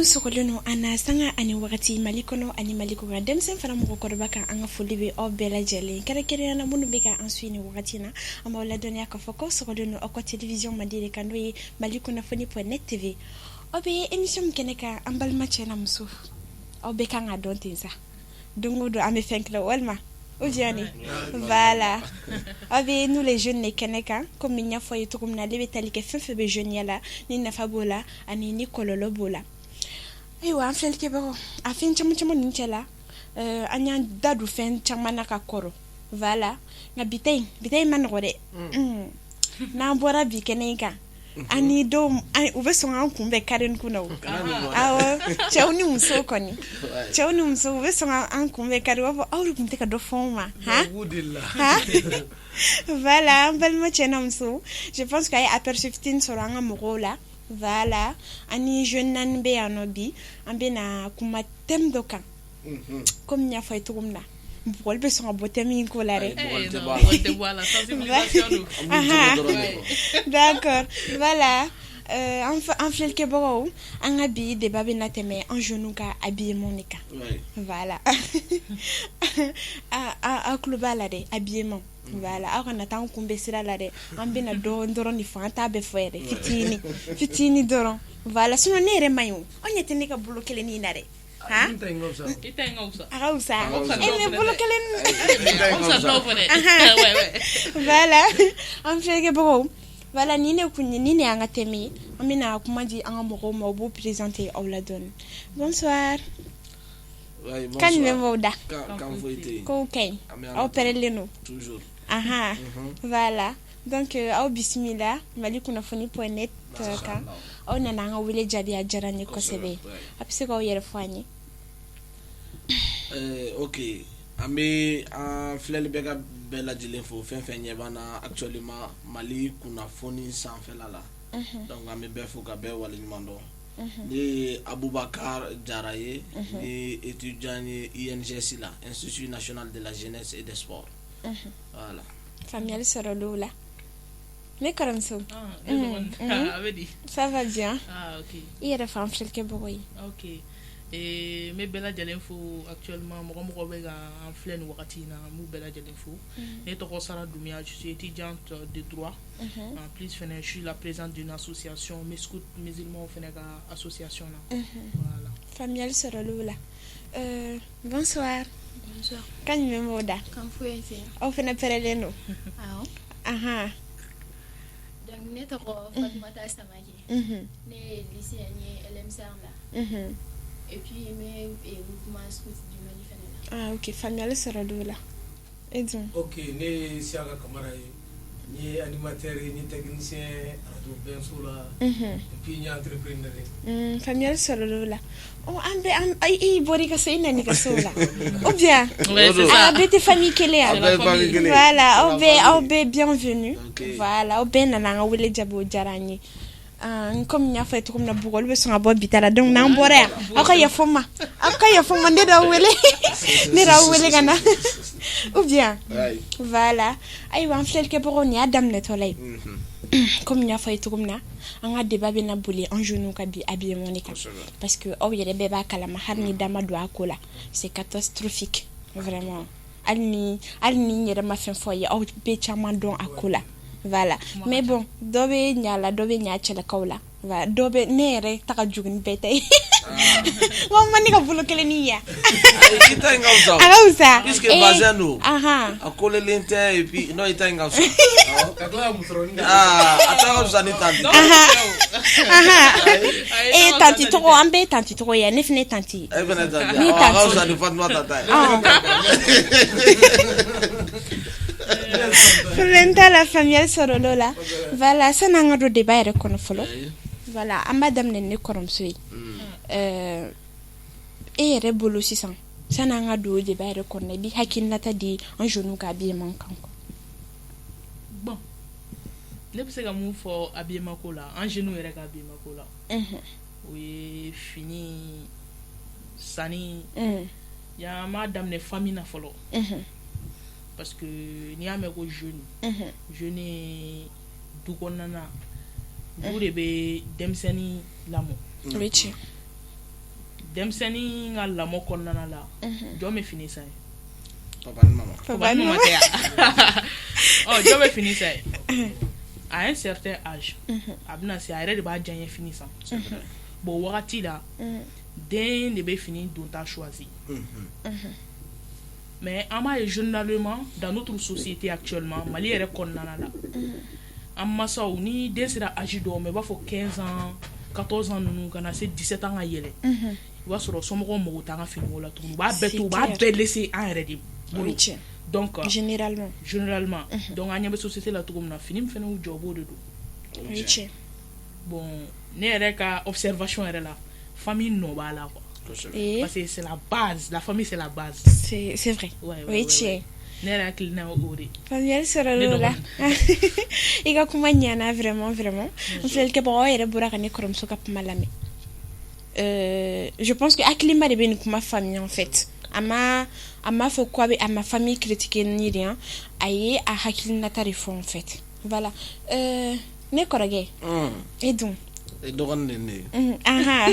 sokoleno ana sanga ani wakati malikono ani malikura demsen fana mo ko baka anga folibe o bela jele kere na munu beka answini wakati na ama wala donia ka foko sokoleno o ko television madire kandoyi malikuna foni.net tv obe emission keneka ambal machena musu o beka nga dontinza dongodo ame fenklo walma Ojiani. Voilà. Avec nous les jeunes keneka comme nya foye to comme na lebe talike fefebe jeune yala ni na fabola ani ni kololo bola. Aywa afel ke baro afin chamo nichela anya dadu fen chamana ka koro. Voilà. Na bitay man rode. Na bora bi keneka. Ani do ai ube songa kumbe karen kuna awo chawni muso koni chawni muso ube songa kumbe kare wa awru kumte ka do foma ha voilà balma chena muso je pense qu'il y a aperçu 15 soranga mogola voilà ani jeune nan be anobi ambe na kuma tem doka comme nya fay tukumna bol be songa botemi ko lare d'accord voilà en fait que bon un habit de babina teme en genou ka habillé monica voilà a cluba la de habillement voilà on attend qu'on baissera la de ambina doron ni fanta be fere fitini doron voilà sinon nere mayo on était ne ka bloquer les ni nare ha itengausa mais bloquer les voilà en fait que bon voilà nini anga temi amina kumaji anga moko mo présenter Auladon bonsoir kan le voda quand vous été ko kay opéreleno toujours voilà donc au bismillah malikuna foni.net ka on nanga wile jabi ajarani ko sebe apse ko yere fani ok amé en flel bega bella dilinfo fen yebana actuellement Mali kuna foni sans felala donc amé befo ka be wala nyumando ni Aboubakar Jaraye ni étudiant INGC là Institut National de la Jeunesse et des Sports voilà familial sorolola mais comme ça ça va bien ok il a fait flel ke boy ok et mes bella dilinfo actuellement mo be en pleine wakati na mu bella dilinfo et to Sara Doumia je suis étudiante de droit en plus je suis la présidente d'une association Mescout musulmans Fénéga association là voilà familial sorolola bonsoir kan me moda kan fuete au fena pereleno donc neto ko Fatmata Samaki ne lycée ni LMSR là et puis mais mouvement scout du Mali Fénéga ok familial sorolola et donc ok ne Siaga Kamara ni animateur ni technicien radio Bensoula et puis ni entrepreneur familial sorolola oh ambe ai bori ka sai nani ka sola ou bien bete famille kele voilà obe bienvenue voilà obe nana wele jabo jarani comme nya fait comme na bugol be songa bobitala donc na mbore akaya foma ne da wele kana ou bien voilà ay wan flel ke boroni adam ne tolay comme nya fait comme na anga débat bena bouli en genou ka bi habillé monica parce que oh yele beba kala ma harni dama do akola c'est catastrophique vraiment alni yere ma fin foye oh be chama don akola voilà mais bon dobe nya chela kawla va dobe nere taka jugin betay wa mani ka bulo kele niya ita ngausa ausa puisque bazano akole lente et puis no ita ngausa ata usani tanti tanti to ambe tanti to ya nefne tanti ni tanti usani Fatma tata Frenta la famille sorolola voilà ça n'a pas de débat reconnaissable voilà madame ne koromsui et rebolo 600 ça n'a pas de débat reconnaissable bi hakinata di en genou ka bi mankan bon ne peut se move for habillement kola en genou ere ka habillement kola oui fini sani ya madame ne famille na follow parce que ni a meko jeune du konana du de be demseni lamo richi denmisɛnnin ka lamɔ kɔnɔna la jɔn bɛ fini san ye papa ni mama tɛ yan jɔn bɛ fini san ye à un certain âge a bɛna se a yɛrɛ de b'a diyaɲɛ fini san bon wagati la den de bɛ fini donta choisi mais an b'a ye généralement dans notre société actuellement Mali yɛrɛ kɔnɔna la an masaw ni den sera âge dɔw ma i b'a fɔ 15 ans 14 ans ninnu kana se 17 ans ka yɛlɛ i b'a sɔrɔ somɔgɔw mago t'an ka finiko la tuguni u b'a bɛɛ to u b'a bɛɛ laisser an yɛrɛ de bolo donc généralement donc an ɲɛ bɛ société la cogo min na fini min fana y'u jɔ b'o de don bon ne yɛrɛ ka observation yɛrɛ la famille nɔ b'a la quoi parce que c'est la base, la famille c'est la base. C'est vrai. Oui, tiens. Nera kilina ori. Famille sera là. Iga kuma nyana vraiment. On fait que bon ere bura kane korom so kap malame. Je pense que aklima de ben kuma famille en fait. Ama faut quoi à ma famille critiquer ni rien. Aye a hakilina tarifo en fait. Voilà. Ne korage. Et donc. Et dogan ne. Aha.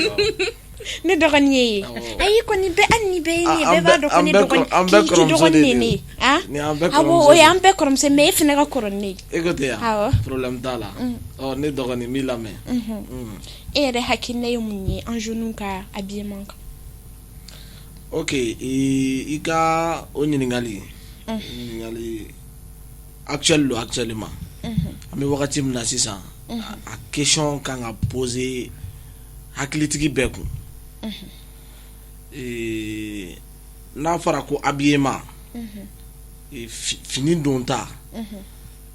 Ne dɔgɔnin ayi kɔni bɛ hali ni bɛ ne bɛɛ b'a dɔn ko ne dɔgɔnin ne awɔ o y'an bɛɛ kɔrɔmuso mais e fana ka kɔrɔ ne ye e ko ten ya problème t'a la ne dɔgɔnin n b'i lamɛn e yɛrɛ hakilina ye mun ye an jeunes ka habillement kan ok i ka o ɲininkali actuellement an bɛ wagati min na sisan a question kan ka poser hakilitigi bɛɛ kun n'a fɔra ko habillement fini don ta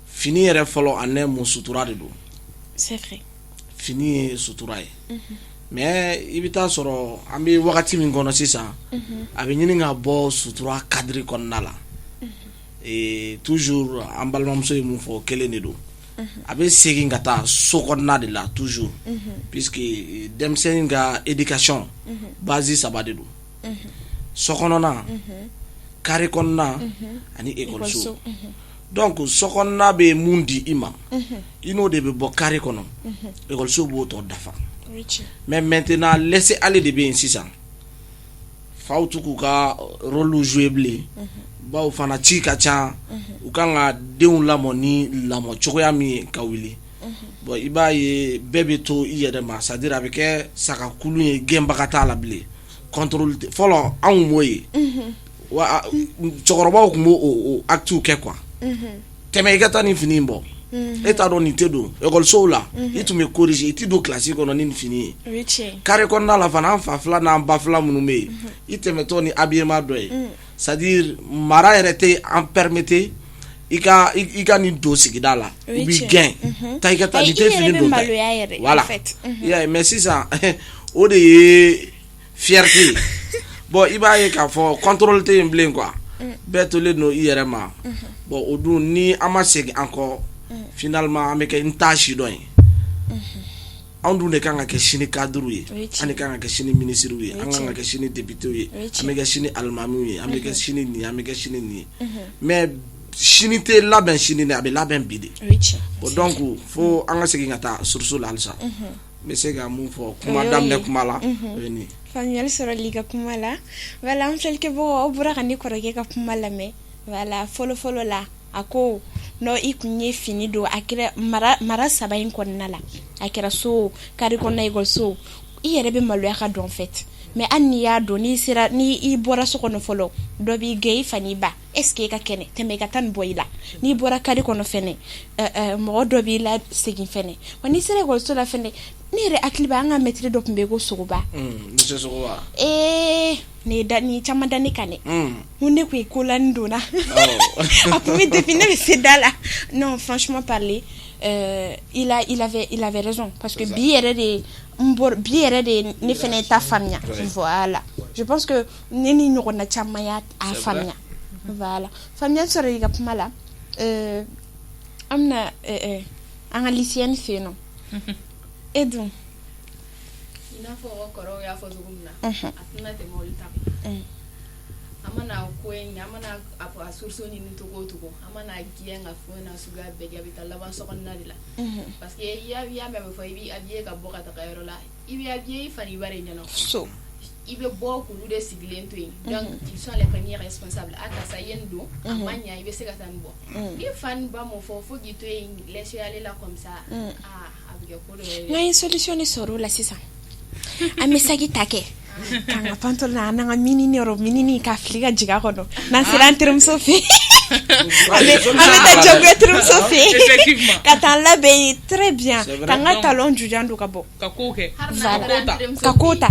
fini yɛrɛ fɔlɔ a ne mun sutura de don c'est vrai fini ye sutura ye mais i bɛ taa sɔrɔ an bɛ wagati min kɔnɔ sisan a bɛ ɲini ka bɔ sutura cadre kɔnɔna la toujours an balimamuso ye mun fɔ kelen de don a bɛ segin ka taa so kɔnɔna de la toujours puisque denmisɛnnin ka éducation base saba de don so kɔnɔna carré kɔnɔna ani école donc so kɔnɔna bɛ mun di i ma i n'o de bɛ bɔ carré kɔnɔ école b'o tɔ dafa mais maintenant laisser aller de bɛ yen sisan faw t'u k'u ka rôle jouer bilen baw fana ci ka ca u kan ka denw lamɔ ni lamɔ cogoya min ye ka wuli bon i b'a ye bɛɛ bɛ to i yɛrɛ ma c'est à dire a bɛ kɛ sagakulu ye gɛnbaga t'a la bilen contrôle fɔlɔ anw m'o ye wa cɛkɔrɔbaw tun b'o actes kɛ quoi tɛmɛ i ka taa nin fini in bɔ e t'a dɔn nin tɛ don école la i tun bɛ corriger i tɛ don classe kɔnɔ ni nin fini ye carré kɔnɔna la fana an fa fila n'an ba fila minnu bɛ yen i tɛmɛtɔ ni habillement dɔ ye c'est à dire mara yɛrɛ tɛ an permettre i ka nin don sigida la u b'i gɛn taa i ka taa nin tɛ fini don ta ye voilà mais sisan o de ye fierté bon i b'a ye k'a fɔ contrôle tɛ yen bilen quoi bɛɛ tolen don i yɛrɛ ma bon o dun ni an ma segin an kɔ finalement an bɛ kɛ n t'a si dɔn ye anw dun de kan ka kɛ sini cadre ye an de kan ka kɛ sini ministre ye an kan ka kɛ sini député ye an bɛ kɛ sini alimamiw ye an bɛ kɛ sini nin an bɛ kɛ sini nin mais sini tɛ labɛn sini de a bɛ labɛn bi de bon donc fo an ka segin ka taa source la halisa n bɛ se ka mun fɔ kuma daminɛ kuma la o ye nin ye faamuyali sɔrɔli ka kuma la voilà an filɛlikɛ bɔ aw bɔra ka ne kɔrɔkɛ ka kuma lamɛn voilà fɔlɔ la a ko no i kun ye fini don a kɛra mara saba in kɔnɔna la a kɛra so kari kɔnɔna ekɔliso i yɛrɛ bɛ maloya ka dɔn fɛt mais hali n'i y'a dɔn ni i bɔra so kɔnɔ fɔlɔ dɔ b'i gɛn i fa n'i ba est-ce que i ka kɛnɛ tɛmɛ i ka taa nin bɔ i la n'i bɔra kari kɔnɔ fɛnɛ mɔgɔ dɔ b'i la segin fɛnɛ wa n'i sera ekɔliso la fɛnɛ ne yɛrɛ hakili b'a an ka maître dɔ tun bɛ yen ko Sogoba ni caman da ne kan dɛ mun ne kun ye ko la ni donna a kun bɛ depuis ne bɛ se da la non franchement parler il avait raison parce que bi yɛrɛ de ne fɛnɛ ta faamuya voilà je pense que ne ni ɲɔgɔnna caman y'a faamuya voilà faamuyali sɔrɔ i ka kuma la an bɛna an ka lycéenne fɛ yen nɔ e dun i n'a fɔ kɔrɔw y'a fɔ cogo min na a tɛna tɛmɛ olu ta kan an mana ko in an mana a source ɲini togo o togo an mana diɲɛ ka fɛn na suguya bɛɛ kɛ a bɛ taa laban sokɔnɔna de la parce que i y'a mɛn fɔ i b'i habillé ka bɔ ka taga yɔrɔ la i b'i habillé i fari i b'a de ɲɛna i bɛ bɔ k'olu de sigilen to yen donc ils sont les premiers responsables a karisa ye nin don a ma ɲa i bɛ se ka taa nin bɔ i fa ni ba m'o fɔ fo k'i to yen laisser aller la comme ça a bɛ kɛ ko dɔ ye. N'an ye solution de sɔrɔ o la sisan an bɛ sagi ta kɛ k'an ka pantalon na an n'an ka minini ka fili ka jigin a kɔnɔ n'an sera an terimuso fɛ an bɛ taa jagoya terimuso fɛ ka taa labɛn yen très bien k'an ka talon jujan don ka bɔ ka ko kɛ ka ko ta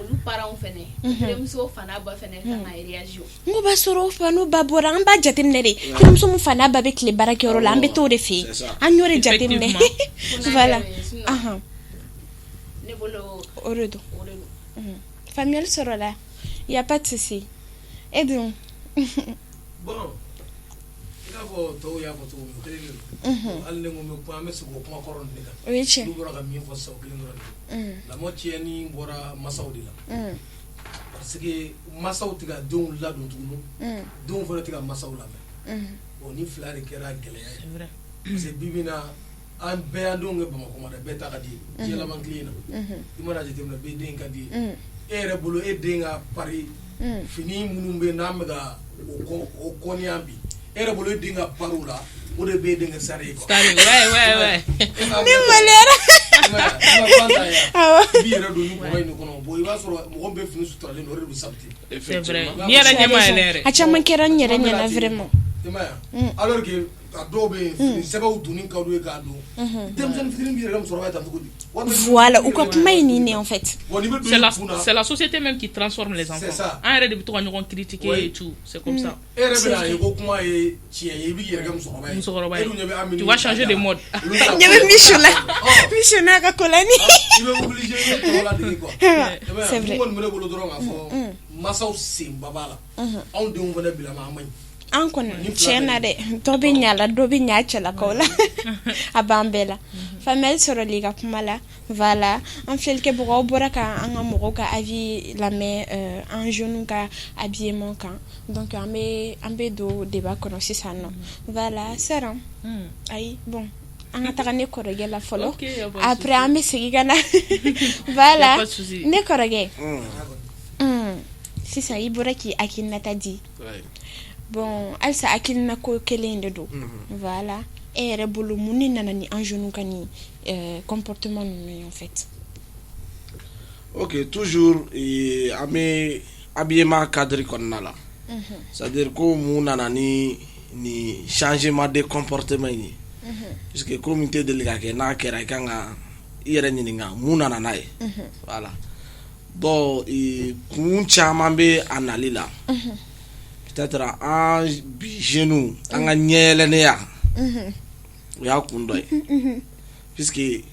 olu parents fɛnɛ terimuso fana ba fɛnɛ kan ka réagir n ko b'a sɔrɔ o fa n'o ba bɔra an b'a jateminɛ de terimuso min fa n'a ba bɛ tile baarakɛyɔrɔ la an bɛ t'o de fɛ yen an y'o de jateminɛ voilà ne bolo o de don faamuyali sɔrɔ la y a pas de souci et donc bon i n'a fɔ tɔw y'a fɔ cogo min kelen de hali ne ko n bɛ kuma an bɛ segin o kuma kɔrɔ nin de kan o ye tiɲɛ n'u bɔra ka min fɔ sisan o kelen dɔrɔn de lamɔ tiɲɛni bɔra masaw de la parce que masaw tɛ ka denw ladon tuguni denw fana tɛ ka masaw lamɛn bon ni fila de kɛra gɛlɛya ye parce que bibi in na an bɛɛ y'an denw kɛ Bamakɔ ma dɛ bɛɛ ta ka di ye diɲɛ laban tile in na i mana jateminɛ bɛɛ den ka di ye e yɛrɛ bolo e den ka pari fini minnu bɛ n'an bɛ ka o kɔniya bi e yɛrɛ bolo e den ka pariw la o de bɛ e den ka sari ye quoi. ni maliyara bi yɛrɛ don ni mɔgɔ in de kɔnɔ bon i b'a sɔrɔ mɔgɔ bɛ fini suturalen don o de bɛ sabati. C'est vrai n'i yɛrɛ ɲɛma yɛlɛ yɛrɛ. a caman kɛra n yɛrɛ ɲɛna vraiment. i ma ye alors que a dɔw bɛ yen fini sɛbɛnw donni ka d'u ye k'a don denmisɛnnin fitinin b'i yɛrɛ ka musokɔrɔba ye tan cogo di. Voilà, ou quoi kuma in nin en fait. C'est la société même qui transforme les enfants. C'est ça. Un yɛrɛ de bɛ to ka ɲɔgɔn critiquer et tout, c'est comme ça. E yɛrɛ bɛna ye ko kuma ye tiɲɛ ye i b'i yɛrɛ kɛ musokɔrɔba ye. Tu vas changer de mode. ɲɛ bɛ Michou la Michou n'a ka ko la ni. I bɛ obligé i bɛ tɔgɔ ladege quoi. C'est vrai. n kɔni bɛ ne bolo dɔrɔn k'a fɔ masaw senba b'a la anw denw fana bilama an man ɲi. An kɔni tiɲɛ na dɛ dɔ bɛ ɲa la dɔ bɛ ɲa cɛlakaw la a b'an bɛɛ la faamuyali sɔrɔli ka kuma la voilà an filɛlikɛbagaw bɔra ka an ka mɔgɔw ka avis lamɛn an jeunes ka habillement kan donc an bɛ don débat kɔnɔ sisan nɔ voilà Saran ayi bon an ka taga ne kɔrɔkɛ la fɔlɔ après an bɛ segin ka na voilà ne kɔrɔkɛ sisan i bɔra k'i hakilinata di bon alisa akilina ko kelen de do voilà e yɛrɛ bolo mun ni nana ni an jeunes ka ni comportement ninnu en fait. Ok, toujours an bɛ habillement cadre kɔnɔna la c'est à dire ko mun nana ni changement de comportement ye puisque ko min tɛ deli ka kɛ n'a kɛra i kan ka i yɛrɛ ɲininka mun nana n'a ye voilà bon kun caman bɛ a nali la peut-être an bi jeunes an ka ɲɛyɛlɛnnenya o y'a kun dɔ ye puisque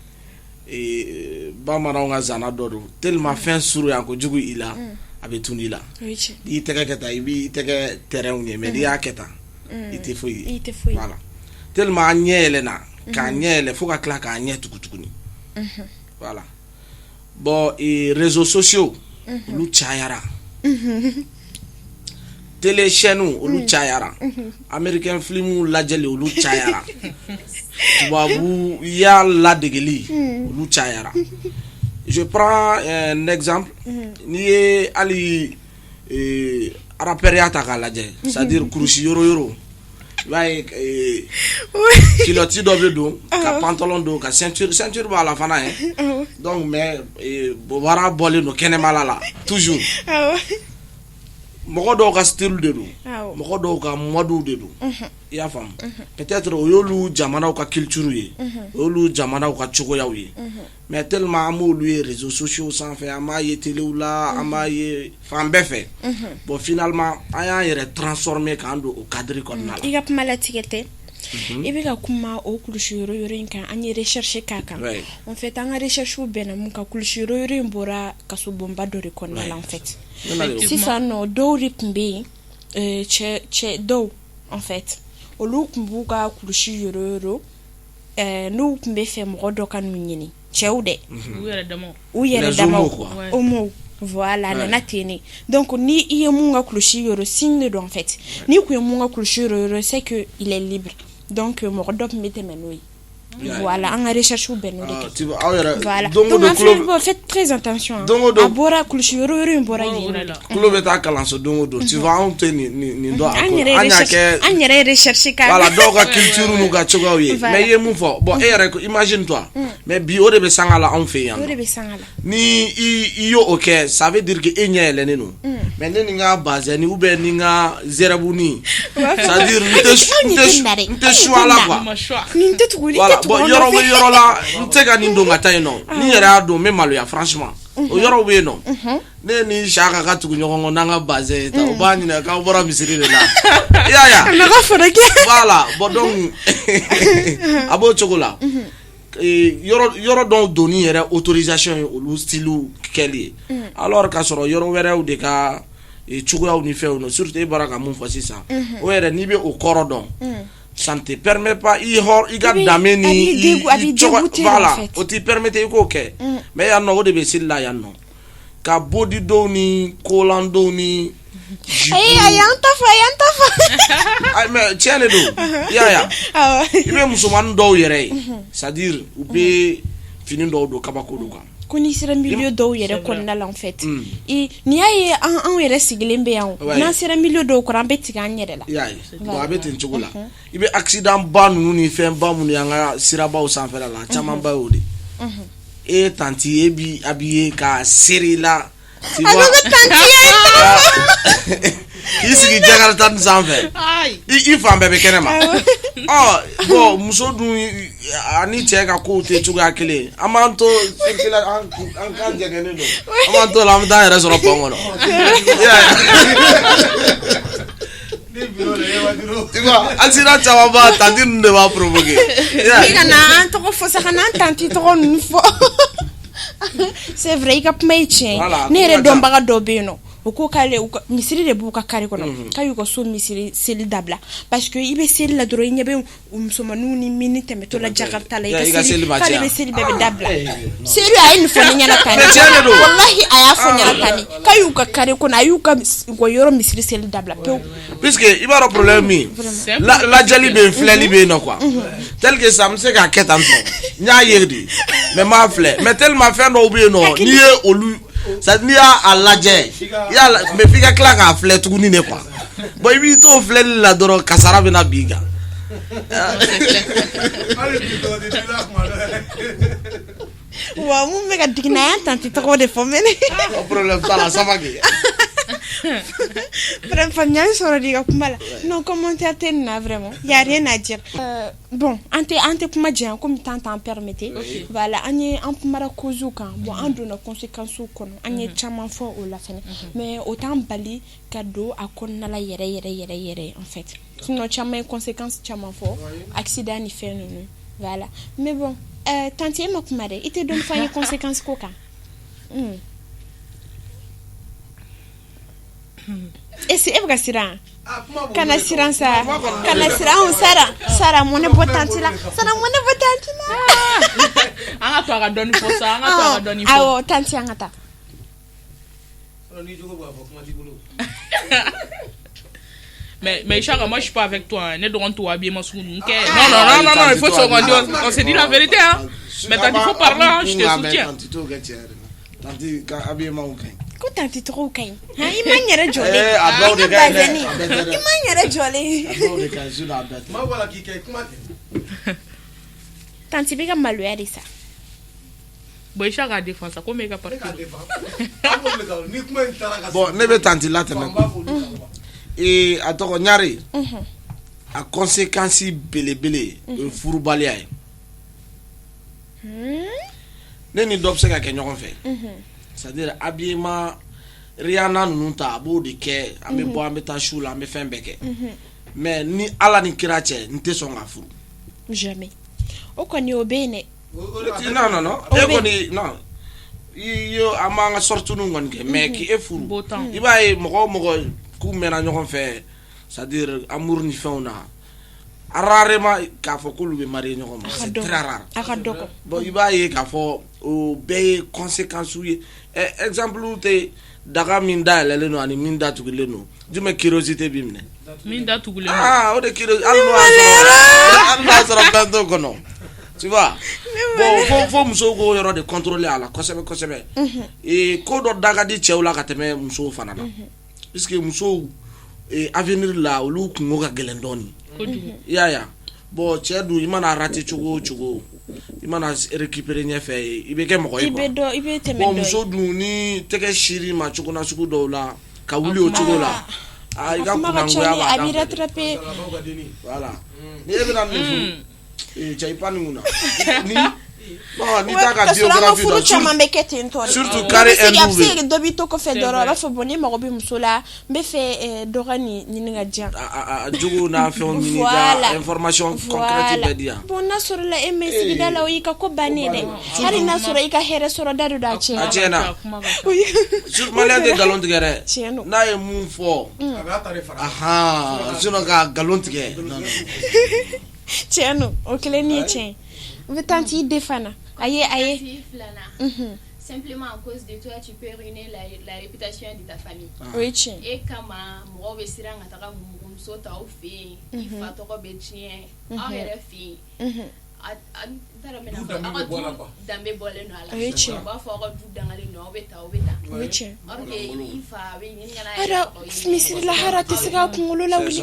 bamananw ka zana dɔ don tellement fɛn surunya kojugu i la a bɛ tunu i la n'i tɛgɛ kɛ tan i b'i tɛgɛ terrain ɲɛ mais n'i y'a kɛ tan i tɛ foyi ye voilà tellement an ɲɛ yɛlɛnna k'a ɲɛ yɛlɛ fo ka tila k'a ɲɛ tugu tuguni voilà bon réseaux sociaux olu cayara télé chaîne olu cayara américain film lajɛli olu cayara tubabu ya ladegeli olu cayara je prends un exemple n'i ye hali rapperia ta k'a lajɛ c'est à dire kurusi yɔrɔ yɔrɔ i b'a ye kiloti dɔ bɛ don ka pantalon don ka ceinture b'a la fana ye donc mais bobara bɔlen don kɛnɛmala la toujours mɔgɔ dɔw ka style de don mɔgɔ dɔw ka mode de don i y'a faamu peut-être o y'olu jamanaw ka culture ye o y'olu jamanaw ka cogoyaw ye mais tellement an b'olu ye réseaux sociaux sanfɛ an b'a ye téléw la an b'a ye fan bɛɛ fɛ bon finalement an y'an yɛrɛ transformer k'an don o cadre kɔnɔna la. I ka kuma latigɛ tɛ i bɛ ka kuma o kulusi yɔrɔ in kan an ye recherche k'a kan en fait an ka recherche bɛnna mun kan kulusi yɔrɔ in bɔra kasobonba dɔ de kɔnɔna la en fait sisan nɔ dɔw de tun bɛ yen cɛ dɔw en fait olu tun b'u ka kulusi yɔrɔ n'u tun bɛ fɛ mɔgɔ dɔ ka n'u ɲini cɛw dɛ u yɛrɛ damaw homo voilà nana ten donc ni i ye mun ka kulusi yɔrɔ signe de don en fait ni kun ye mun ka kulusi yɔrɔ c'est que il est libre donc mɔgɔ dɔ tun bɛ tɛmɛ n'o ye Voilà, en recherche ou ben tu vois awera voilà. donc Donc club faites très attention. Donc, Abora kulshiro mbora yira. club est à kalanso donc tu vas on te ni do An yɛrɛ recherche ka. voilà donc la culture nous ga choga oui mais ye mu fo bon imagine toi mais bi o de be sangala on fait yan O de be sangala. ni yo OK ça veut dire que enya ele nenu mais ni nga base ni ou ben ni nga zerabuni ça dire nte choix là quoi Ma choix. Ni nte tuguli voilà bon yoro la nte ga ni ndo ngata no ni yere ado me malo ya franchement o yoro we no ne ni shaka ka tugu nyongo nanga base ta o bani na ka bora misiri de la ya Na ga fora ke. voilà bon donc abo chocolat yoro donc doni yere autorisation au style keli alors ka soro yoro were ou de ka chugoya ni fe no surtout e baraka mun fo sisa o yere ni be o korodon ça ne te permet pas i ga dameni voilà o ti permettre ko ke mais ya no de be silla ya no ka body do ni kolando ni Ayanta fa. ay mais tiene do ya ibe musuman do yere c'est-à-dire ou be fini do kabako do quoi Koni sera milieu do yɛrɛ kɔnɔna la en fait. Et ni y'a an yɛrɛ sigilen bɛ yan. N'an sera milieu do kɔrɔ an bɛ tigɛ an yɛrɛ la. Ya bon a bɛ ten cogo la i bɛ accident ba ninnu ni fɛn ba minnu y'an ka sirabaw sanfɛla la caman ba y'o de e tanti e bi habillé ka seri la tu vois k'i sigi Jakarta nin sanfɛ i fan bɛɛ bɛ kɛnɛ ma bon muso dun ani cɛ ka kow tɛ cogoya kelen an b'an to an kan jɛngɛnen don an b'an to la an bɛ taa an yɛrɛ sɔrɔ pɔn kɔnɔ tu vois accident caman ba tanti ninnu de b'a provoquer I kana an tɔgɔ fɔ sa kana an tanti tɔgɔ ninnu fɔ. C'est vrai i ka kuma ye tiɲɛ ne yɛrɛ dɔnbaga dɔ bɛ yen nɔ o ko k'ale misiri de b'u ka kari kɔnɔ k'a y'u ka so misiri seli dabila parce que i bɛ seli la dɔrɔn i ɲɛ bɛ musomaninw ni mini tɛmɛtɔ la Jakarta la i ka seli k'ale bɛ seli bɛɛ bɛ dabila seli a ye nin fɔ ne ɲɛna tan ne wallahi a y'a fɔ ɲɛna tan ne k'a y'u ka kari kɔnɔ a y'u ka yɔrɔ misiri seli dabila pewu puisque i b'a dɔn problème min lajɛli bɛ yen filɛli bɛ yen nɔ quoi tel que ça n bɛ se k'a kɛ tan tɔ n y'a ye de mais m'a filɛ mais tellement fɛn dɔw bɛ yen nɔ n'i ye olu ça n'i y'a lajɛ mais f'i ka tila k'a filɛ tuguni de quoi bon i b'i to filɛli la dɔrɔn kasara bɛ na b'i kan wa mun bɛ ka digina yan tanti tɔgɔ de fɔ mɛnɛ o problème t'a la ça va kɛ faamuyali sɔrɔ de ka kuma la non commentaire tɛ nin na vraiment y a rien à dire bon an tɛ kuma janya comme temps t'en permettre voilà an ye an kumara causes kan bon an donna conséquences kɔnɔ an ye caman fɔ o la fɛnɛ mais o t'an bali ka don a kɔnɔna la yɛrɛ en fait sinon caman ye conséquences caman fɔ accident ni fɛn ninnu voilà mais bon tanti e ma kuma dɛ i tɛ dɔn fɔ an ye conséquences ko kan ese e bɛ ka siran kana siran sa kana siran Sara mun ne bɔ tanti la Sara mun ne bɔ tanti la an ka to a ka dɔɔni fɔ sa an ka to a ka dɔɔni fɔ awɔ tanti an ka taa mais Ishaka, moi je suis pas avec toi. Ne devons tout habiller ma sounou. Non, il faut se on s'est dit la vérité hein. Mais t'as dit faut parler, hein, je te soutiens. Tanti ka habiller ma oukai. Ko tanti trop kai. Ha i man yɛrɛ jɔlen. Ablaw de ka ne. I man yɛrɛ jɔlen. Ablaw de ka zuna abdat. Ma wala ki kai kuma te. Tanti bɛ ka maloya de sa. Bon Ishaka défense ça comme ka parler. Bon ne bɛ tanti la tɛmɛ. Et a tɔgɔ ɲare a conséquence belebele furubaliya ye ne ni dɔ bɛ se ka kɛ ɲɔgɔn fɛ c'est-à-dire habillement Rihanna ninnu ta a b'o de kɛ an bɛ bɔ an bɛ taa su la an bɛ fɛn bɛɛ kɛ mais ni Ala ni kira cɛ n tɛ sɔn ka furu jamais o kɔni o bɛ yen dɛ non e kɔni non yo an b'an ka sortie ninnu kɔni kɛ mais k'e furu i b'a ye mɔgɔ k'u mɛnna ɲɔgɔn fɛ c'est-à-dire amour ni fɛnw na rarement k'a fɔ k'olu bɛ marier ɲɔgɔn ma c'est très rare a ka dɔgɔ bon i b'a ye k'a fɔ o bɛɛ ye conséquences ye exemple tɛ daga min dayɛlɛlen don ani min datugulen don jumɛn curiosité b'i minɛ min datugulen o de curiosité hali n'o y'a sɔrɔ fɛn t'o kɔnɔ tu vois bon fo muso ko yɔrɔ de contrôler ala kosɛbɛ ko dɔ da ka di cɛw la ka tɛmɛ muso fana na puisque muso avenir la olu kungo ka gɛlɛn dɔɔni ya bon cɛ dun i mana rater cogo i mana récupérer ɲɛfɛ i bɛ kɛ mɔgɔ ye quoi bon muso dun ni tɛgɛ shiri ma cogo na sugu dɔw la ka wuli o cogo la i ka kunangoya b'a da rattraper voilà ni e bɛna nin cɛ i pa nin kunna ni t'a ka biographie dɔn caman bɛ kɛ ten tɔ surtout carré a bɛ se ka dɔ b'i to kɔfɛ dɔrɔn a b'a fɔ bon ni mago bɛ muso la n bɛ fɛ dɔ ka nin ɲini ka diyan a jogo n'a fɛnw ɲini ka information concrète bɛɛ di yan bon n'a sɔrɔ la e mɛ sigida la o y'i ka ko bannen dɛ hali n'a sɔrɔ i ka hɛrɛ sɔrɔ da dɔ da a tiɲɛna maliyɛn tɛ nkalon tigɛ dɛ n'a ye mun fɔ sinon ka nkalon tigɛ tiɲɛ no o kelen ni ye tiɲɛ u bɛ taa t'i de fana aye simplement à cause de toi tu peux ruiner la réputation de ta famille oui tiɲɛ et kama mɔgɔw bɛ siran ka taga muso ta aw fɛ yen i fa tɔgɔ bɛ tiɲɛ aw yɛrɛ fɛ yen danbe bɔlen don a la u b'a fɔ aw ka du dangalen don aw bɛ taa oui tiɲɛ or que i fa bɛ ɲini ka na misiri la hara tɛ se ka kunkolo lawuli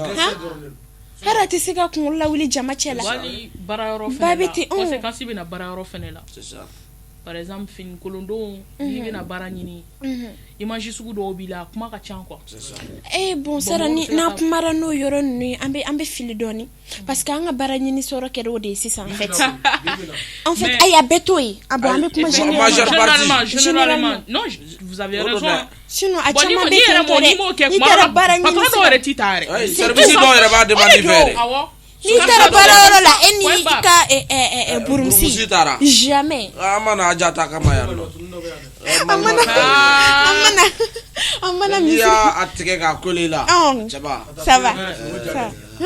hara tɛ se ka kunkolo lawuli jama cɛ la wali baarayɔrɔ fɛnɛ la conséquence bɛ na baarayɔrɔ fɛnɛ la par exemple fini kolondon n'i bɛna baara ɲini image sugu dɔw b'i la kuma ka ca quoi bon sara n'an kumara n'o yɔrɔ ninnu ye an bɛ fili dɔɔni parce que an ka baara ɲini sɔrɔ kɛra o de ye sisan en fait ayi a bɛɛ t'o ye an bɛ kuma généralement non vous avez raison sinon a caman bɛ ten tɔ dɛ n'i taara baara ɲini patron dɔw yɛrɛ t'i ta yɛrɛ service dɔw yɛrɛ b'a demander fɛ n'i taara baarayɔrɔ la e ni i ka burumusi jamais an mana aja ta kama yan an mana n'i y'a tigɛ k'a coller la ça va i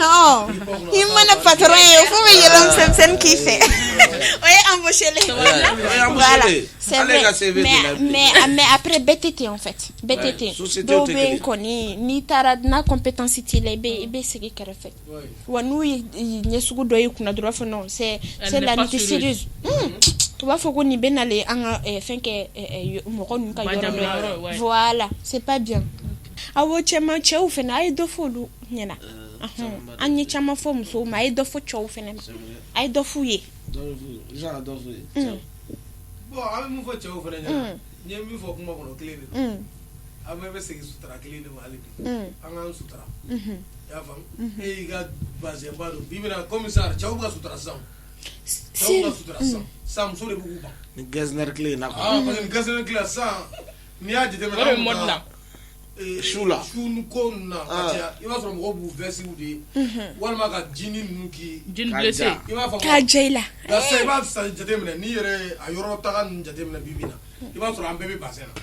mana patron ye fo bɛ yɛlɛ misɛnmisɛnnin k'i fɛ o ye embauché voilà c'est vrai mais après BTT en fait BTT dɔw bɛ yen kɔni n'i taara n'a compétence t'i la i bɛ segin kɛrɛfɛ wa n'u ye ɲɛ sugu dɔ y'i kunna dɔrɔn fɔ non c'est la niti sérieuse u b'a fɔ ko nin bɛ nalen an ka fɛn kɛ mɔgɔ ninnu ka yɔrɔ dɔ voilà c'est pas bien awɔ cɛw fɛnɛ a ye dɔ fɔ olu ɲɛna an ye caman fɔ musow ma a ye dɔ fɔ cɛw fɛnɛ ma a ye dɔ f'u ye bon an bɛ mun fɔ cɛw fɛnɛ ɲɛna n ye min fɔ kuma kɔnɔ kelen de don an bɛɛ bɛ segin sutura kelen de ma hali bi an k'an sutura i y'a faamu e y'i ka bazɛn ba don bi bi na commissaire cɛw ka sutura sisan muso de b'u ban ni gɛzinɛri tile in na parce que ni gɛzinɛri tile sisan n'i y'a jateminɛ su ko na ka caya i b'a sɔrɔ mɔgɔw b'u vɛsiw de walima ka jini ninnu k'i blessé i b'a fɔ k'a ja i la sisan i b'a jateminɛ n'i yɛrɛ a yɔrɔ taga ninnu jateminɛ bi bi na i b'a sɔrɔ an bɛɛ bɛ bazɛn na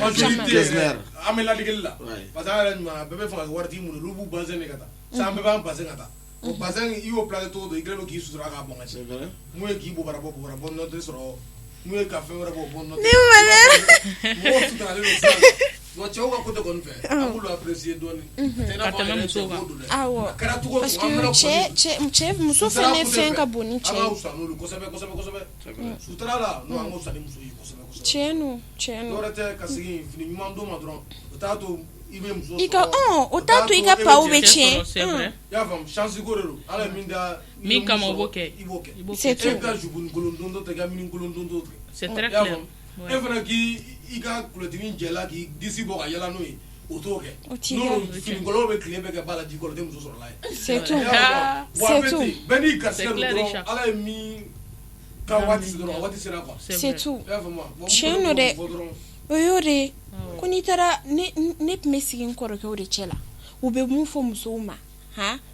majorité yɛrɛ an bɛ ladegeli la parce que an yɛrɛ ɲuman a bɛɛ bɛ fɛ ka waritigi minnu olu b'u bazɛn de ka taa sisan an bɛɛ b'an bazɛn ka taa o bazɛn i y'o place cogo dɔ i kɛlen don k'i sutura k'a bɔn ka ci mun ye k'i bɔbarabɔ n'o tɛ sɔrɔ mun ye ka fɛn wɛrɛ bɔ n'o tɛ mɔgɔw suturalen don sisan wa cɛw ka côté kɔni fɛ an b'olu apprécier dɔɔni ka tɛmɛ musow kan awɔ parce que muso fɛnɛ fɛn ka bon ni cɛ ye an ka wusa n'olu kosɛbɛ sutura la n'o an ka wusa ni muso ye kosɛbɛ tiɲɛ no dɔwɛrɛ tɛ ka segin fini ɲuman d'o ma dɔrɔn o t'a to i bɛ muso sɔrɔ o t'a to i ka paw bɛ tiɲɛ i y'a faamu chance ko de don ala ye min da min kama o b'o kɛ i b'o kɛ c'est tout e ka jupe ni kolon don tɛ i ka mini kolon don tɛ c'est très clair e fana k'i ka kulotini jɛla k'i disi bɔ ka yala n'o ye o t'o kɛ n'o finikɔlɔw bɛ tile bɛɛ kɛ ba la ji kɔrɔ o tɛ muso sɔrɔla ye c'est tout bɛɛ n'i garisɛgɛ don dɔrɔn ala ye min ka waati dɔrɔn a waati sera quoi c'est tout i y'a faamu wa tiɲɛ no dɛ o y'o de ye ko n'i taara ne tun bɛ sigi n kɔrɔkɛw de cɛ la u bɛ mun fɔ musow ma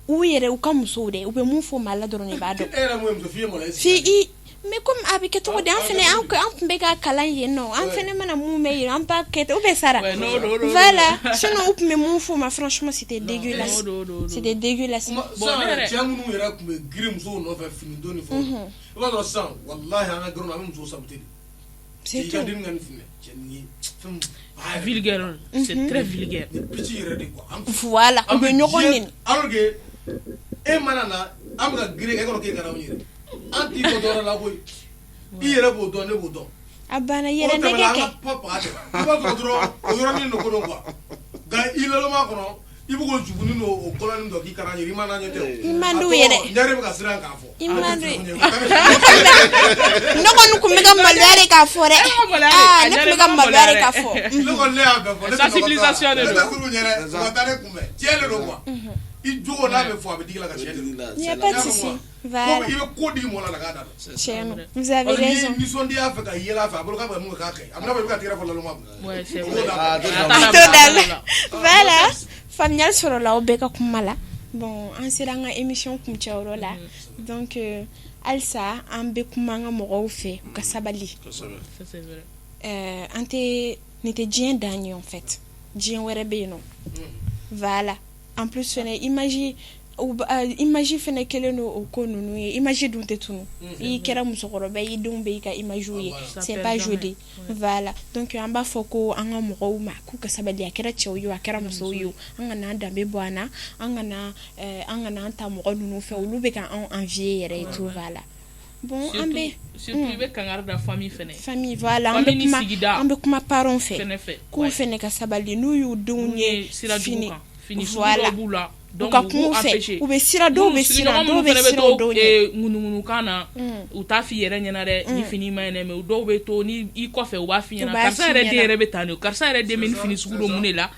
u yɛrɛ u ka musow dɛ u bɛ mun fɔ maa la dɔrɔn de b'a dɔn e yɛrɛ mun ye muso f'i ye mɔlɛ sigi mais comme a bɛ kɛ cogo di an fɛnɛ an tun bɛ ka kalan yen nɔ an fɛnɛ mana mun mɛn yen an b'a kɛ ten u bɛ sara voilà sinon u tun bɛ mun fɔ ma franchement c'était dégueulasse c'était dégueulasse cɛ minnu yɛrɛ tun bɛ girin musow nɔfɛ fini don ni fɛnw i b'a sɔrɔ sisan walahi an ka gɛrɛn na an bɛ musow sabute de c'est tout i ka denni ka nin fini cɛ nin ye fɛn vulgaire c'est très vulgaire ni pici yɛrɛ de quoi voilà u bɛ ɲɔgɔn nɛni alors que e mana na an bɛ ka girin kɛ e kɔnɔ k'e kana anw yɛrɛ an t'i fɔ dɔwɛrɛ la koyi i yɛrɛ b'o dɔn ne b'o dɔn a banna o yɛrɛ tɛmɛna nɛgɛ an kɛ ka papa de i b'a sɔrɔ dɔrɔn o yɔrɔnin de ko don quoi nka i leloma kɔnɔ i bɛ k'o juguni n'o kɔlɔnin dɔ k'i kana ɲɛ i ma na ɲɛ tɛ o I man d'o yɛrɛ. ɲɛri bɛ ka siran k'a fɔ I man d'o ye. ne kɔni kun bɛ ka maloya de k'a fɔ dɛ ne kun bɛ ka maloya de k'a fɔ ne kɔni ne y'a bɛɛ fɔ ne tɛ Sensibilisation de ne don. tɛ furu ɲɛrɛ u ka taa ne kunbɛn tiɲɛ de don quoi i jogo n'a bɛ fɔ a bɛ digi la ka tiɲɛ de don il n'y a pas de souci voilà i bɛ ko digi mɔgɔ la la k'a da dɔn chez nous vous avez parce que raison ni nisɔndiya fɛ ka yɛlɛ a fɛ a bolo k'a bɛ mun kɛ k'a kɛ a bɛna fɔ i bɛ ka tigɛrɛ fɔ laloma kun Ouais, c'est O vrai. da- voilà faamuyali sɔrɔla o bɛɛ ka kuma la bon an sera an ka émission kuncɛ yɔrɔ la donc halisa an bɛ kuma an ka mɔgɔw fɛ u ka sabali Ça, c'est vrai. an tɛ nin tɛ diɲɛ dan ye en fait diɲɛ wɛrɛ bɛ yen nɔ voilà en plus fɛnɛ image fɛnɛ kelen don o ko ninnu ye image dun tɛ tunu i kɛra musokɔrɔba ye i denw bɛ i ka image ye c'est pas joli voilà donc an b'a fɔ ko an ka mɔgɔw ma k'u ka sabali a kɛra cɛw ye a kɛra musow ye an kana an danbe bɔ an na an kana an ta mɔgɔ ninnu fɛ olu bɛ ka an envier yɛrɛ et tout voilà bon an bɛ Surtout i bɛ kangari da famille fɛnɛ. famille voilà Famille ni sigida. an bɛ kuma parents fɛ Fɛnɛ fɛ. k'u fɛnɛ ka sabali n'u y'u denw ye sira jugu kan. Fini sugu voilà dɔw b'u la. u ka kuma u fɛ u bɛ sira dɔw bɛ siran dɔw bɛ siran dɔw ɲɛ ŋunuŋunukan na u t'a f'i yɛrɛ ɲɛna dɛ ni fini ma ɲɛnɛ mais dɔw bɛ to ni i kɔfɛ u b'a f'i ɲɛna karisa yɛrɛ den yɛrɛ bɛ tan de karisa yɛrɛ den bɛ ni fini sugu dɔ mun de la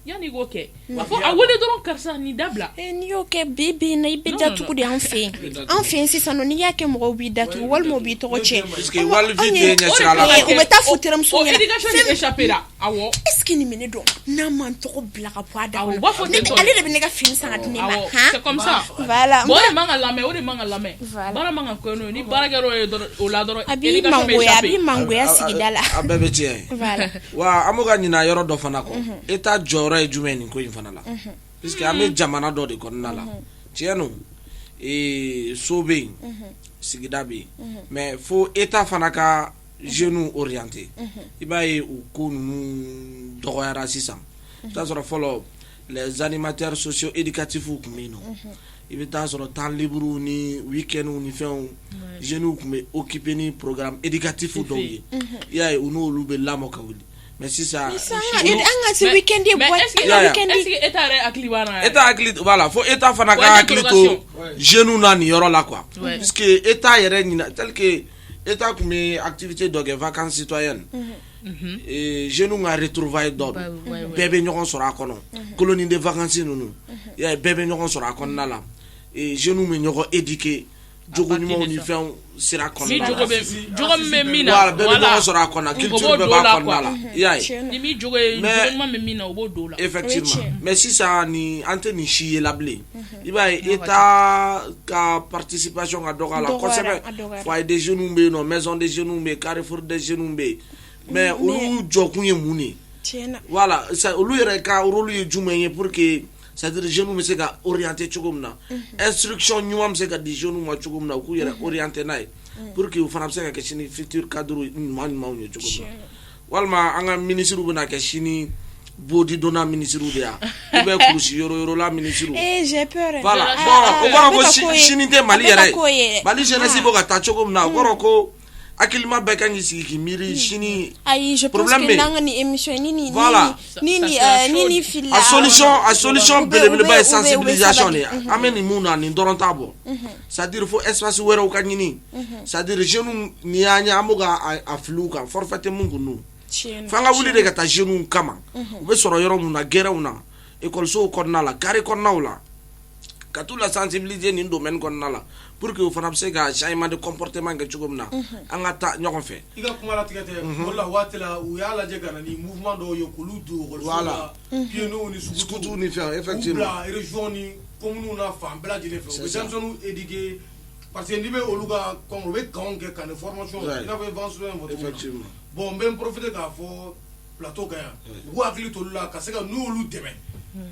yanni i k'o kɛ a fɔ a wele dɔrɔn karisa ni dabila n'i y'o kɛ bi bi in na i bɛ datugu de an fɛ yen an fɛ yen sisan nɔ n'i y'a kɛ mɔgɔw b'i datugu walima u b'i tɔgɔ tiɲɛ Parce que wali vi tɛ ɲɛ sira la u bɛ taa fɔ terimuso o ɲɛna éducation de échappé la awɔ est-ce que nin bɛ ne dɔn n'a ma n tɔgɔ bila ka bɔ a da Awɔ, u kɔnɔ b'a fɔ ten tɔ. ale de bɛ ne ka fini san ka di ne ma awɔ han c'est comme ça voilà bon o de man ka lamɛn o de man ka lamɛn Voilà. baara man ka kɛ n'o ye ni baarakɛyɔrɔ ye dɔrɔn o la dɔrɔn a b'i éducation bɛ mangoya a échappé b'i mangoya sigida la a bɛɛ bɛ tiɲɛ ye voilà wa an b'o ka ɲina yɔrɔ dɔ fana kɔ eta jɔyɔrɔ ye jumɛn ye nin ko in fana la puisque an bɛ jamana dɔ de kɔnɔna la tiɲɛ no so bɛ yen sigida bɛ yen mais fo eta fana ka jeunes orienté i b'a ye u ko ninnu dɔgɔyara sisan i bɛ t'a sɔrɔ fɔlɔ les animateurs socio éducatifs tun bɛ yen nɔ i bɛ t'a sɔrɔ temps libre ni week-end ni fɛnw jeunes tun bɛ occupé ni programme éducatif dɔw ye i y'a ye u n'olu bɛ lamɔ ka wuli mais sisan an ka se weekend ye mais boîte est-ce que weekend est-ce que eta yɛrɛ hakili b'a na Eta hakili voilà fo eta fana ka Ouais, hakili to interrogation. jeunes na nin yɔrɔ la quoi Ouais. puisque eta yɛrɛ ɲina tel que eta tun bɛ activité dɔ kɛ vacances citoyennes jeunes ka retrouvailles dɔ don bɛɛ bɛ ɲɔgɔn sɔrɔ a kɔnɔ colonie de vacances ninnu i y'a ye bɛɛ bɛ ɲɔgɔn sɔrɔ a kɔnɔna la jeunes bɛ ɲɔgɔn éduquer jogo ɲumanw ni fɛnw sira ni kɔnɔna jogo la bɛ min na voilà bɛɛ bɛ ɲɔgɔn sɔrɔ a kɔnɔna culture bɛɛ b'a kɔnɔna la i y'a ye ni min jogo ye jogo ɲuman bɛ min na o b'o don o la effectivement mais sisan ni an tɛ nin si ye la bilen i b'a ye eta ka participation ka dɔgɔ a la kosɛbɛ foyer des jeunes bɛ yen nɔ maison des jeunes bɛ yen carrefour des jeunes bɛ yen mais olu jɔkun ye mun de ye voilà olu yɛrɛ ka rôle ye jumɛn ye pour que c'est-à-dire jeunes bɛ se ka orienter cogo min na instruction ɲuman bɛ se ka di jeunes ma cogo min na u k'u yɛrɛ orienter n'a ye pour que u fana bɛ se ka kɛ sini futur cadre ɲuman ɲumanw ye cogo min na walima an ka ministre bɛna kɛ sini bodi donna ministre de ya ou bien kulusi yɔrɔ la ministre j'ai peur voilà bon o kɔrɔ ko sini tɛ Mali yɛrɛ ye Mali jeunesse bɛ ka taa cogo min na o kɔrɔ ko hakilima bɛɛ kan k'i sigi k'i miiri sini ayi je pense que n'an ka nin émission ni voilà ni fili a solution belebeleba ye sensibilisation de ye an bɛ nin mun na nin dɔrɔn t'a bɔ c'est à dire fo espace wɛrɛw ka ɲini c'est à dire jeunes n'i y'a ɲɛ an b'o ka a filiw kan forfait tɛ mun kun don f'an ka wuli de ka taa jeunes kama u bɛ sɔrɔ yɔrɔ mun na gɛrɛnw na écolisow kɔnɔna la carré kɔnɔnaw la ka t'u la sensibiliser nin domaine kɔnɔna la pour que u fana bɛ se ka changement de comportement kɛ cogo min na an ka taa ɲɔgɔn fɛ i ka kuma latigɛ tɛ o la waati la u y'a lajɛ ka na ni mouvement dɔw ye k'olu don écoliso la pieds-noirs ni sukutu ni fɛn k'u effectivement bila région ni communes na fan bɛɛ lajɛlen fɛ u bɛ denmisɛnninw éduquer parce que n'i bɛ olu ka kɔn u bɛ kanw kɛ ka ni formation i n'a fɔ invention in fɔ cogo min na bon n bɛ n profiter k'a fɔ plateau kan yan u k'u hakili to olu la ka se ka n'u olu dɛmɛ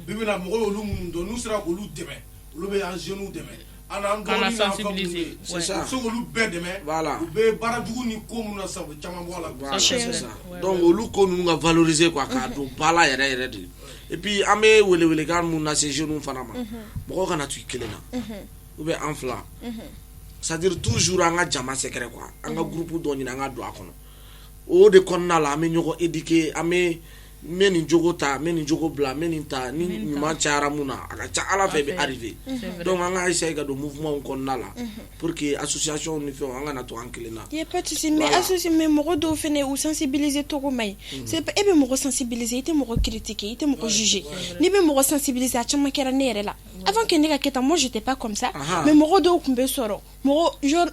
bi bi na mɔgɔw y'olu minnu dɔn n'u sera k'olu dɛmɛ olu bɛ an jeunes dɛmɛ an dɔgɔnin n'a fɛn minnu bɛ yen c'est ça u bɛ se k'olu bɛɛ dɛmɛ voilà u bɛ baarajugu ni ko minnu na sisan u bɛ caman bɔ a la voilà c'est ça donc olu ko ninnu ka valoriser quoi k'a don ba la yɛrɛ yɛrɛ de et puis an bɛ welewelekan mun lase jeunes fana ma mɔgɔw kana to i kelen na ou bien an fila c'est-à-dire toujours an ka jama secret quoi an ka groupe dɔ ɲini an ka don a kɔnɔ o de kɔnɔna la an bɛ ɲɔgɔn éduquer an bɛ mɛ nin jogo ta mɛ nin jogo bila mɛ nin ta ni ɲuman cayara mun na a ka ca ala fɛ bɛ arriver donc an ka essayer ka don mouvement kɔnɔna la pour que association ni fɛnw an kana to an kelen na il y a pas de souci mais association mais mɔgɔ dɔw fɛnɛ u sensibiliser togo ma ɲi c'est pas e bɛ mɔgɔ sensibiliser i tɛ mɔgɔ critiquer i tɛ mɔgɔ juger n'i bɛ mɔgɔ sensibiliser a caman kɛra ne yɛrɛ la avant que ne ka kɛ tan moi j'étais pas comme ça mais mɔgɔ dɔw tun bɛ sɔrɔ mɔgɔ genre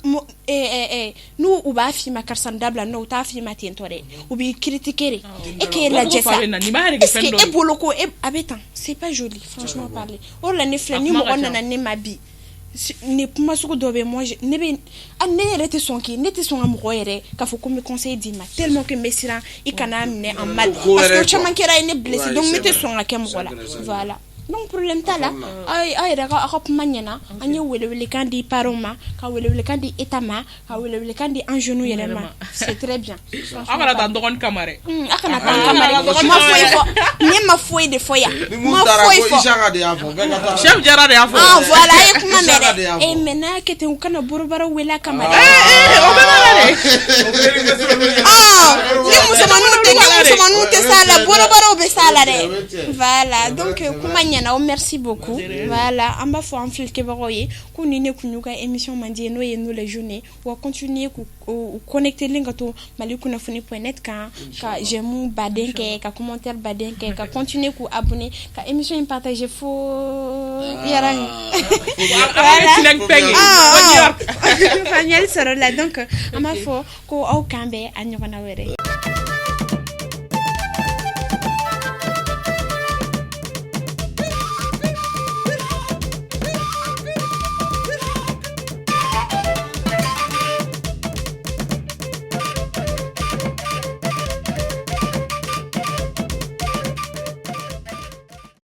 n'u u b'a f'i ma karisa dabila n'u t'a f'i ma ten tɔ dɛ u b'i critiquer de e k'e lajɛ sa est-ce que e bolo ko a bɛ tan c'est pas joli franchement parler o la ne filɛ ni mɔgɔ nana ne ma bi ne kuma sugu dɔ bɛ moi ne bɛ ne yɛrɛ tɛ sɔn k'i ne tɛ sɔn ka mɔgɔ yɛrɛ k'a fɔ ko n bɛ conseil d'i ma tellement que n bɛ siran i kana minɛ en mal parce que caman kɛra ye ne blessé donc ne tɛ sɔn ka kɛ mɔgɔ la voilà donc problème t'a la aw yɛrɛ aw ka kuma ɲɛna an ye welewelekan di parents ma ka welewelekan di état ma ka welewelekan di an jeunes yɛrɛ ma c'est très bien aw kana taa dɔgɔnin kama dɛ aw kana taa n kama dɛ ma foyi fɔ ne ma foyi de fɔ yan ma foyi fɔ chef Jara de y'a fɔ voilà a ye kuma mɛn dɛ mais n'a kɛ ten u kana borobara wele a kama dɛ o bɛ na dɛ ni musomaninw tɛ s'a la borobaraw bɛ s'a la dɛ voilà donc kuma ɲɛna merci beaucoup voilà an b'a fɔ an filɛkɛbagaw ye ko ni ne kun y'u ka émission man di n'o ye nous les jeunes wa continuer k'u connecter len ka to malikunnafoni.net kan ka j'aime baden kɛ ka commentaire baden kɛ ka continuer k'u abonner ka émission in partager fo yara voilà Fanyel sɔrɔ la donc an b'a fɔ ko aw kan bɛn a ɲɔgɔnna wɛrɛ